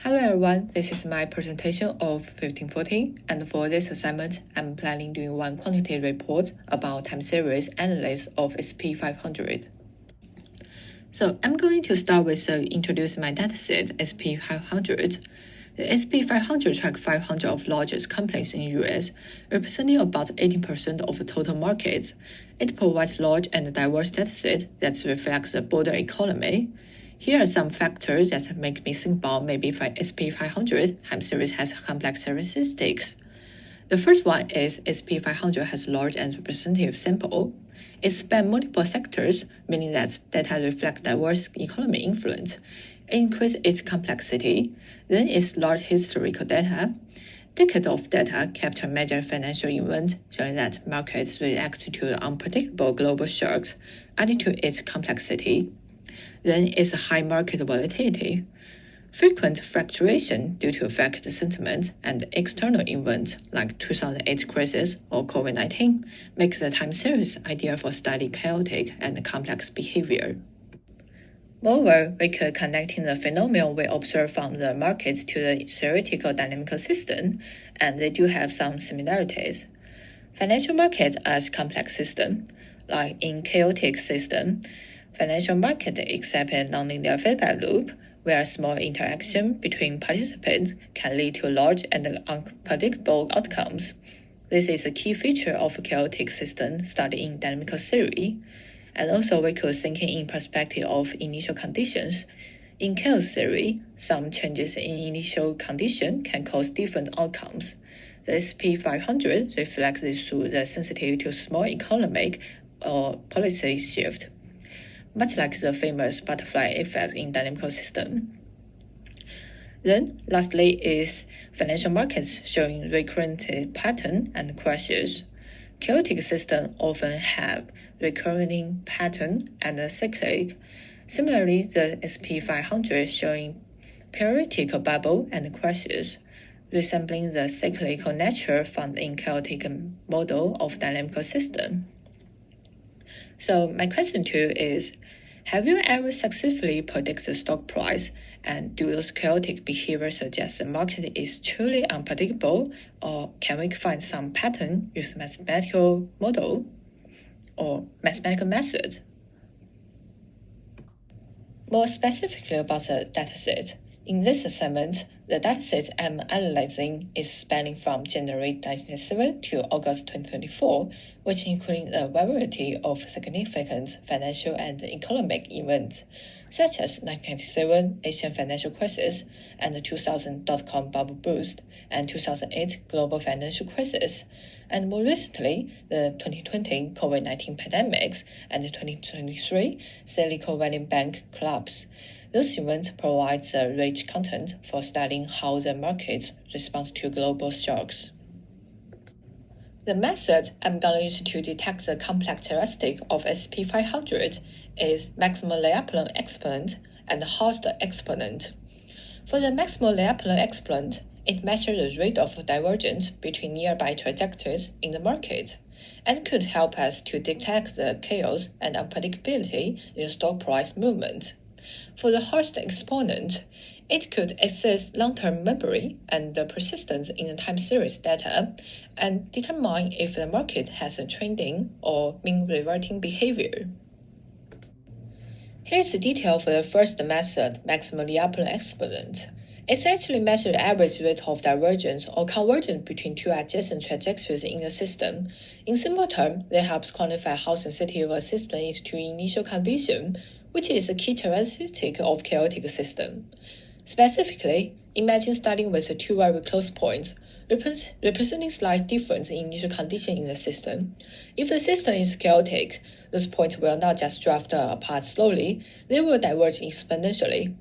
Hello everyone, this is my presentation of 1514, and for this assignment, I'm planning doing one quantitative report about time series analysis of sp500. So I'm going to start with introducing my dataset sp500. The sp500 tracks 500 of largest companies in the US, representing about 18% of the total markets. It provides large and diverse dataset that reflects the broader economy. Here are some factors that make me think about maybe sp500 time series has complex characteristics. The first one is sp500 has large and representative sample. It spans multiple sectors, meaning that data reflect diverse economic influence. It increases its complexity. Then it's large historical data. Decades of data capture major financial events, showing that markets react to unpredictable global shocks, adding to its complexity. Then is high market volatility. Frequent fluctuation due to market sentiment and external events like 2008 crisis or COVID-19 makes the time series ideal for studying chaotic and complex behavior. Moreover, we could connecting the phenomenon we observe from the market to the theoretical dynamical system, and they do have some similarities. Financial market as complex system, like in chaotic system, financial market exhibit nonlinear feedback loop, where small interaction between participants can lead to large and unpredictable outcomes. This is a key feature of a chaotic system studied in dynamical theory. And also we could think in perspective of initial conditions. In chaos theory, some changes in initial condition can cause different outcomes. The sp500 reflects this through the sensitivity to small economic or policy shift, much like the famous butterfly effect in dynamical system. Then, lastly, is financial markets showing recurrent pattern and crashes. Chaotic systems often have recurring pattern and cyclic. Similarly, the sp500 showing periodic bubble and crashes, resembling the cyclical nature found in chaotic model of dynamical system. So my question to you is, have you ever successfully predicted the stock price, and do those chaotic behaviors suggest the market is truly unpredictable, or can we find some pattern using mathematical model or mathematical method? More specifically about the dataset, in this assignment, the dataset I'm analyzing is spanning from January 1997 to August 2024, which includes a variety of significant financial and economic events, such as 1997 Asian financial crisis and the 2000 dot-com bubble boost and 2008 global financial crisis, and more recently, the 2020 COVID-19 pandemics and the 2023 Silicon Valley Bank collapse. Those events provide the rich content for studying how the market responds to global shocks. The method I'm going to use to detect the complex characteristic of sp500 is maximum Lyapunov exponent and Hausdorff exponent. For the maximum Lyapunov exponent, it measures the rate of divergence between nearby trajectories in the market and could help us to detect the chaos and unpredictability in stock price movement. For the Hausdorff exponent, it could access long-term memory and the persistence in the time series data and determine if the market has a trending or mean reverting behavior. Here's the detail for the first method, maximum Lyapunov exponent. It actually measures the average rate of divergence or convergence between two adjacent trajectories in the system. In simple terms, it helps quantify how sensitive a system is to initial condition, which is a key characteristic of chaotic system. Specifically, imagine starting with two very close points, representing slight difference in initial condition in the system. If the system is chaotic, those points will not just drift apart slowly, they will diverge exponentially.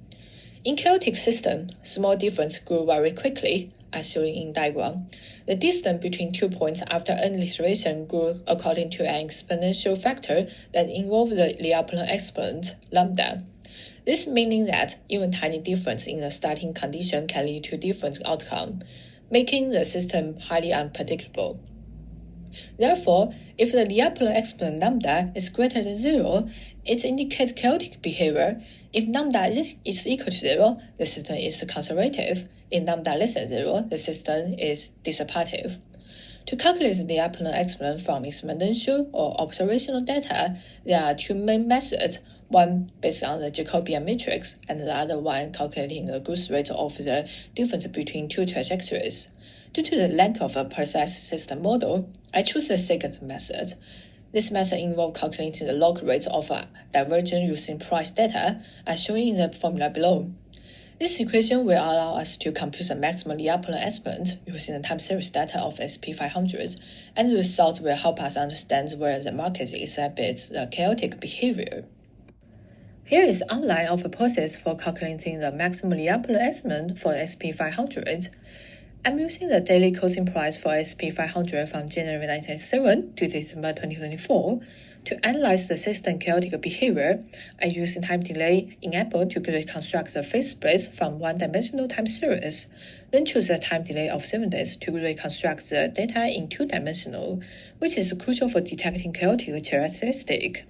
In chaotic system, small difference grew very quickly, as shown in diagram. The distance between 2 points after an iteration grew according to an exponential factor that involved the Lyapunov exponent, lambda. This meaning that even tiny difference in the starting condition can lead to different outcome, making the system highly unpredictable. Therefore, if the Lyapunov exponent lambda is greater than 0, it indicates chaotic behavior. If lambda is equal to 0, the system is conservative. If lambda less than 0, the system is dissipative. To calculate the Lyapunov exponent from exponential or observational data, there are two main methods, one based on the Jacobian matrix and the other one calculating the growth rate of the difference between two trajectories. Due to the lack of a precise system model, I choose the second method. This method involves calculating the log rate of a divergence using price data, as shown in the formula below. This equation will allow us to compute the maximum Lyapunov exponent using the time series data of sp500, and the result will help us understand where the market exhibits the chaotic behavior. Here is the outline of the process for calculating the maximum Lyapunov exponent for sp500. I'm using the daily closing price for sp500 from January 1997 to December 2024. To analyze the system chaotic behavior, I use time delay enabled to reconstruct the phase space from one-dimensional time series, then choose the time delay of 7 days to reconstruct the data in two-dimensional, which is crucial for detecting chaotic characteristic.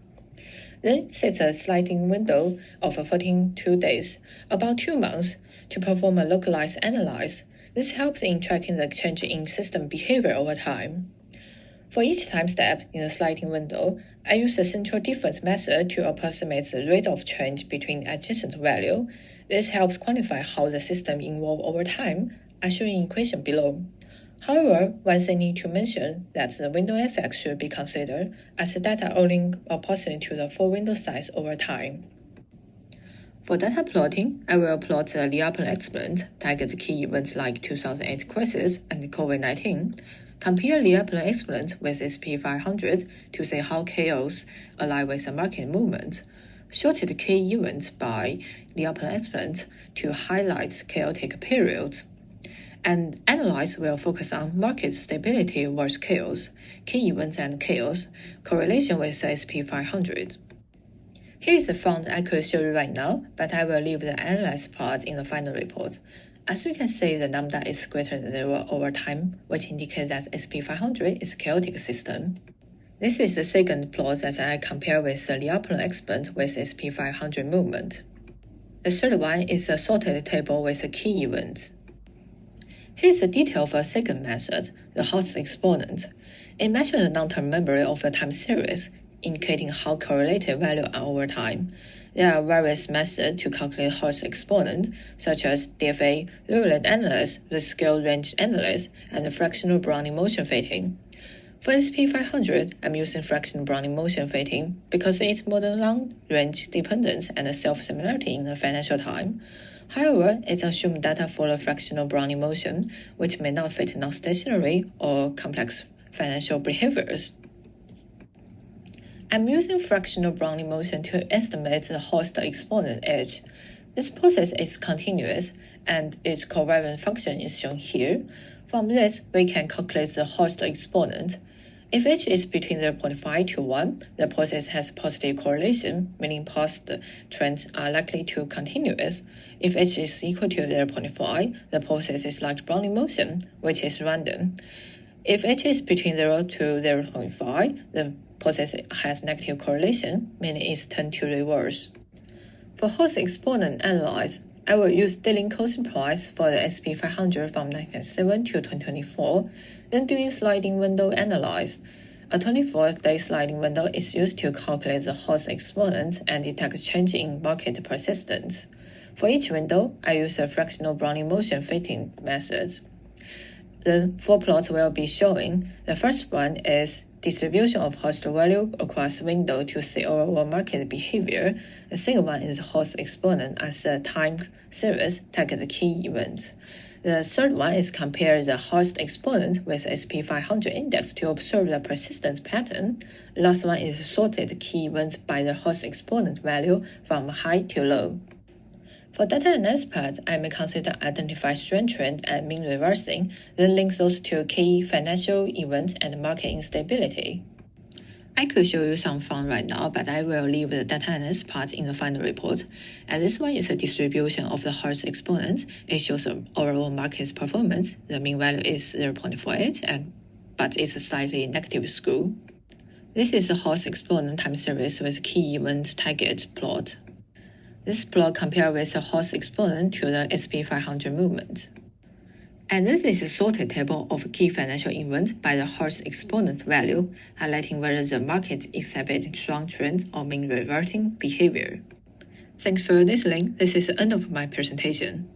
Then set a sliding window of 42 days, about 2 months, to perform a localized analysis. This helps in tracking the change in system behavior over time. For each time step in the sliding window, I use the central difference method to approximate the rate of change between adjacent values. This helps quantify how the system evolves over time, as shown in the equation below. However, one thing need to mention that the window effect should be considered, as the data only approximate to the full window size over time. For data plotting, I will plot the Lyapunov exponent, target key events like 2008 crisis and COVID-19. Compare Lyapunov exponent with sp500 to see how chaos align with the market movement. Sorted key events by Lyapunov exponent to highlight chaotic periods. And analyze will focus on market stability versus chaos, key events and chaos, correlation with sp500. Here is the font I could show you right now, but I will leave the analysis part in the final report. As we can see, the lambda is greater than 0 over time, which indicates that sp500 is a chaotic system. This is the second plot that I compare with the Lyapunov exponent with sp500 movement. The third one is a sorted table with the key events. Here's the detail for a second method, the host exponent. It measures the long-term memory of the time series, indicating how correlated values are over time. There are various methods to calculate host exponent, such as DFA, virulent analysis, the scale range analysis, and fractional Brownian motion fitting. For sp500, I'm using fractional Brownian motion fitting because it's more than long-range dependence and self-similarity in the financial time. However, it assumes data for the fractional Brownian motion, which may not fit non-stationary or complex financial behaviors. I'm using fractional Brownian motion to estimate the host exponent h. This process is continuous, and its covariance function is shown here. From this, we can calculate the host exponent. If h is between 0.5 to 1, the process has positive correlation, meaning past trends are likely to continuous. If h is equal to 0.5, the process is like Brownian motion, which is random. If h is between 0 to 0.5, the process has negative correlation, meaning it's turned to reverse. For host exponent analysis, I will use daily closing price for the sp500 from 1997 to 2024, then doing sliding window analysis. A 24-day sliding window is used to calculate the host exponent and detect change in market persistence. For each window, I use a fractional Brownian motion fitting method. The 4 plots will be showing. The first one is distribution of host value across window to see overall market behavior. The second one is host exponent as a time series target key events. The third one is compare the host exponent with sp500 index to observe the persistence pattern. The last one is sorted key events by the host exponent value from high to low. For data analysis part, I may consider identify strong trend and mean reversing, then link those to key financial events and market instability. I could show you some fun right now, but I will leave the data analysis part in the final report. And this one is a distribution of the host exponent. It shows the overall market's performance. The mean value is 0.48 and but it's a slightly negative screw. This is a horse exponent time series with key event target plot. This plot compares with a horse exponent to the sp500 movement. And this is a sorted table of key financial events by the horse exponent value, highlighting whether the market exhibits strong trend or mean reverting behavior. Thanks for listening. This is the end of my presentation.